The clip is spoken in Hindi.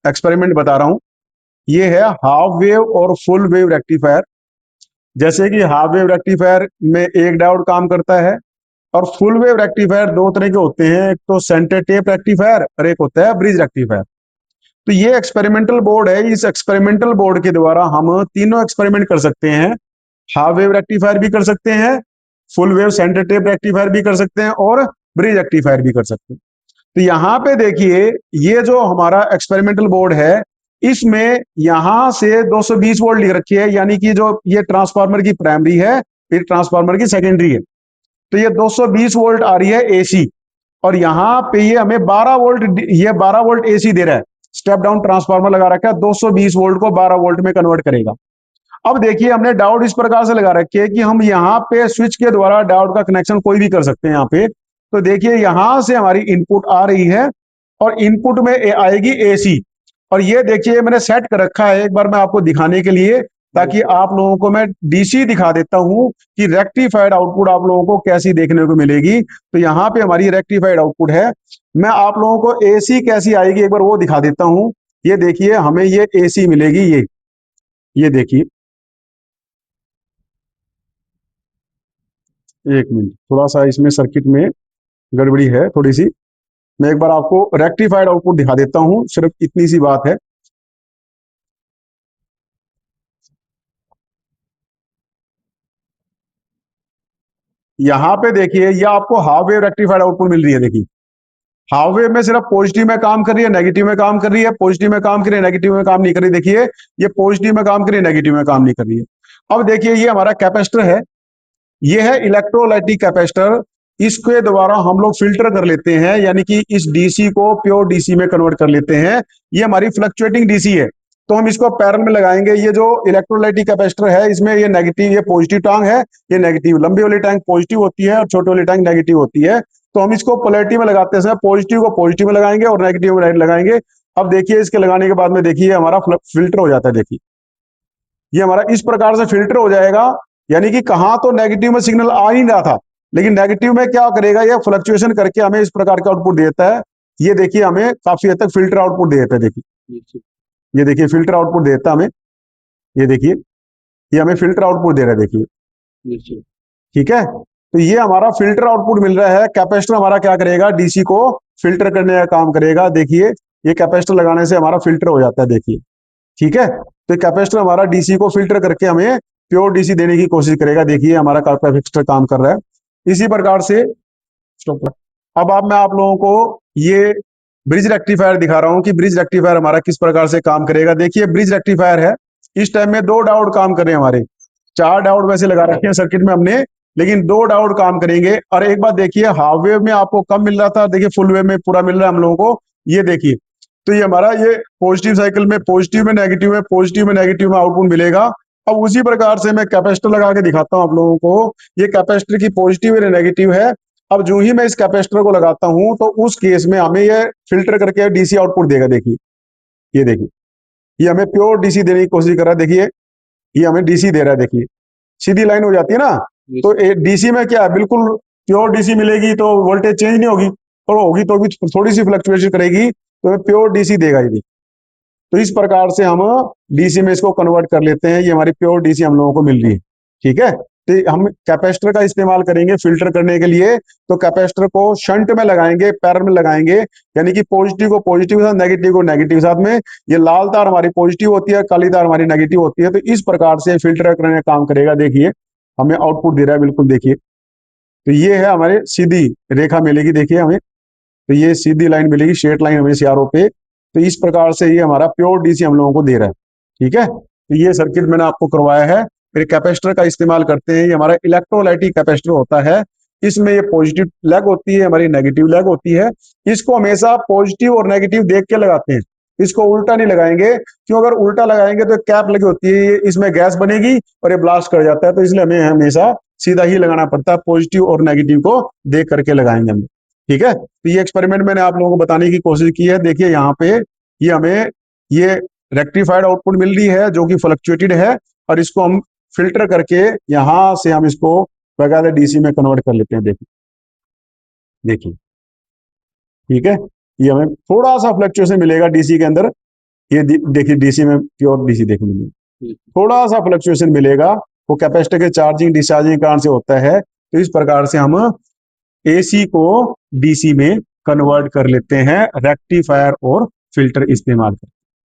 एक्सपेरिमेंट बता रहा हूं। ये है हाफ वेव और फुल वेव रेक्टिफायर। जैसे कि हाफ वेव रेक्टिफायर में एक डायोड काम करता है, और फुल वेव रेक्टिफायर दो तरह के होते हैं, एक तो सेंटर टेप रेक्टिफायर और एक होता है ब्रिज रेक्टिफायर। तो ये एक्सपेरिमेंटल बोर्ड है, इस एक्सपेरिमेंटल बोर्ड के द्वारा हम तीनों एक्सपेरिमेंट कर सकते हैं। हाफ वेव रेक्टिफायर भी कर सकते हैं, full wave centre tap rectifier भी कर सकते हैं, और ब्रिज रेक्टिफायर भी कर सकते हैं। तो यहाँ पे देखिए, ये जो हमारा एक्सपेरिमेंटल बोर्ड है, इसमें यहां से 220 वोल्ट लिख रखी है, यानी कि जो ये ट्रांसफार्मर की प्राइमरी है, फिर ट्रांसफार्मर की सेकेंडरी है। तो ये 220 वोल्ट आ रही है एसी, और यहाँ पे ये हमें 12 वोल्ट, ये 12 वोल्ट एसी दे रहा है। स्टेप डाउन ट्रांसफार्मर लगा रखा है, 220 वोल्ट को 12 वोल्ट में कन्वर्ट करेगा। अब देखिए, हमने डायोड इस प्रकार से लगा रखी है कि हम यहाँ पे स्विच के द्वारा डायोड का कनेक्शन कोई भी कर सकते हैं यहाँ पे। तो देखिए, यहां से हमारी इनपुट आ रही है, और इनपुट में आएगी एसी। और ये देखिए, मैंने सेट कर रखा है, एक बार मैं आपको दिखाने के लिए, ताकि आप लोगों को मैं डीसी दिखा देता हूं कि रेक्टिफाइड आउटपुट आप लोगों को कैसी देखने को मिलेगी। तो यहाँ पे हमारी रेक्टिफाइड आउटपुट है। मैं आप लोगों को एसी कैसी आएगी एक बार वो दिखा देता हूं। ये देखिए, हमें ये एसी मिलेगी। ये देखिए, एक मिनट, थोड़ा सा इसमें सर्किट में गड़बड़ी है थोड़ी सी। मैं एक बार आपको रेक्टिफाइड आउटपुट दिखा देता हूं, सिर्फ इतनी सी बात है। यहाँ पे देखिए, ये आपको हाफ वेव रेक्टिफाइड आउटपुट मिल रही है। देखिए, हाफ वेव में सिर्फ पॉजिटिव में काम कर रही है, नेगेटिव में काम कर रही है, पॉजिटिव में काम कर रही है, नेगेटिव में काम नहीं कर रही। देखिए, ये पॉजिटिव में काम कर रही है, नेगेटिव में काम नहीं कर रही है। अब देखिए, ये हमारा कैपेसिटर है, ये है इलेक्ट्रोलाइटिक कैपेसिटर। इसके द्वारा हम लोग फिल्टर कर लेते हैं, यानी कि इस डीसी को प्योर डीसी में कन्वर्ट कर लेते हैं। ये हमारी फ्लक्चुएटिंग डीसी है, तो हम इसको पैरेलल में लगाएंगे। ये जो इलेक्ट्रोलाइटिक कैपेसिटर है, इसमें ये नेगेटिव, ये पॉजिटिव टांग है, ये नेगेटिव, लंबी वाली टैंक पॉजिटिव होती है और छोटी वाली टैंक नेगेटिव होती है। तो हम इसको पोलैरिटी में लगाते हैं, पॉजिटिव को पॉजिटिव में लगाएंगे और नेगेटिव में लगाएंगे। अब देखिए, इसके लगाने के बाद में देखिए हमारा फिल्टर हो जाता है। देखिए, ये हमारा इस प्रकार से फिल्टर हो जाएगा, यानी कि कहां तो नेगेटिव में सिग्नल आ ही रहा था, लेकिन नेगेटिव में क्या करेगा, ये फ्लक्चुएशन करके हमें इस प्रकार का आउटपुट देता है। ये देखिए, हमें काफी हद तक फिल्टर आउटपुट देता है। देखिए, ये देखिए फिल्टर आउटपुट देता है हमें। ये देखिए, ये हमें फिल्टर आउटपुट दे रहा है। देखिए, ठीक है। तो ये हमारा फिल्टर आउटपुट मिल रहा है। कैपेसिटर हमारा क्या करेगा, डीसी को फिल्टर करने का काम करेगा। देखिए, ये कैपेसिटर लगाने से हमारा फिल्टर हो जाता है। देखिए, ठीक है। तो कैपेसिटर हमारा डीसी को फिल्टर करके हमें प्योर डीसी देने की कोशिश करेगा। देखिए, हमारा कैपेसिटर काम कर रहा है इसी प्रकार से। अब मैं आप लोगों को ये ब्रिज रेक्टिफायर दिखा रहा हूं कि ब्रिज रेक्टिफायर हमारा किस प्रकार से काम करेगा। देखिए, ब्रिज रेक्टिफायर है, इस टाइम में दो डायोड काम कर रहे हैं हमारे। चार डायोड वैसे लगा रखे हैं सर्किट में हमने, लेकिन दो डायोड काम करेंगे। और एक बात देखिए, हाफ वेव में आपको कम मिल रहा था, देखिए फुल वेव में पूरा मिल रहा है हम लोगों को। ये देखिए, तो ये हमारा ये पॉजिटिव साइकिल में पॉजिटिव में नेगेटिव में पॉजिटिव में नेगेटिव में आउटपुट मिलेगा। अब उसी प्रकार से मैं कैपेसिटर लगा के दिखाता हूं आप लोगों को। ये कैपेसिटर की पॉजिटिव और नेगेटिव है। अब जो ही मैं इस कैपेसिटर को लगाता हूं, तो उस केस में हमें ये फिल्टर करके डीसी आउटपुट देगा। देखिए, ये देखिए, ये हमें प्योर डीसी देने की कोशिश कर रहा है। देखिए, ये हमें डीसी दे रहा है। देखिए, सीधी लाइन हो जाती है ना। तो डीसी में क्या है, बिल्कुल प्योर डीसी मिलेगी तो वोल्टेज चेंज नहीं होगी, और होगी तो भी थोड़ी सी फ्लक्चुएशन करेगी, तो प्योर डीसी देगा ये। तो इस प्रकार से हम डीसी में इसको कन्वर्ट कर लेते हैं। ये हमारी प्योर डीसी हम लोगों को मिल रही है। ठीक है। तो हम कैपेसिटर का इस्तेमाल करेंगे फिल्टर करने के लिए। तो कैपेसिटर को शंट में लगाएंगे, पैरेलल में लगाएंगे, यानी कि पॉजिटिव को पॉजिटिव के साथ, नेगेटिव को नेगेटिव साथ में। ये लाल तार हमारी पॉजिटिव होती है, काली तार हमारी नेगेटिव होती है। तो इस प्रकार से फिल्टर करने का काम करेगा। देखिए, हमें आउटपुट दे रहा है, बिल्कुल देखिए। तो ये है हमारे सीधी रेखा मिलेगी। देखिए, हमें तो ये सीधी लाइन मिलेगी, स्ट्रेट लाइन हमें सीआरओ पे। तो इस प्रकार से ये हमारा प्योर डीसी हम लोगों को दे रहा है। ठीक है। तो ये सर्किट मैंने आपको करवाया है। फिर कैपेसिटर का इस्तेमाल करते हैं। ये हमारा इलेक्ट्रोलाइटिक कैपेसिटर होता है। इसमें ये पॉजिटिव लेग होती है, हमारी नेगेटिव लेग होती है। इसको हमेशा पॉजिटिव और नेगेटिव देख के लगाते हैं, इसको उल्टा नहीं लगाएंगे, क्यों? अगर उल्टा लगाएंगे तो कैप लगी होती है, इसमें गैस बनेगी और ये ब्लास्ट कर जाता है। तो इसलिए हमें हमेशा सीधा ही लगाना पड़ता है, पॉजिटिव और नेगेटिव को देख करके लगाएंगे हम। ठीक है। तो ये एक्सपेरिमेंट मैंने आप लोगों को बताने की कोशिश की है। देखिए, यहाँ पे ये हमें ये रेक्टिफाइड आउटपुट मिल रही है, जो कि फ्लक्चुएटेड है, और इसको हम फिल्टर करके यहां से हम इसको बकायदा डीसी में कन्वर्ट कर लेते हैं। देखिए, देखिए, ठीक है। ये हमें थोड़ा सा फ्लक्चुएशन मिलेगा डीसी के अंदर, ये देखिए डीसी में प्योर डीसी देखने मिलेगा, थोड़ा सा फ्लक्चुएशन मिलेगा, वो कैपेसिटर के चार्जिंग डिस्चार्जिंग कारण से होता है। तो इस प्रकार से हम एसी को डीसी में कन्वर्ट कर लेते हैं रेक्टिफायर और फिल्टर इस्तेमाल कर।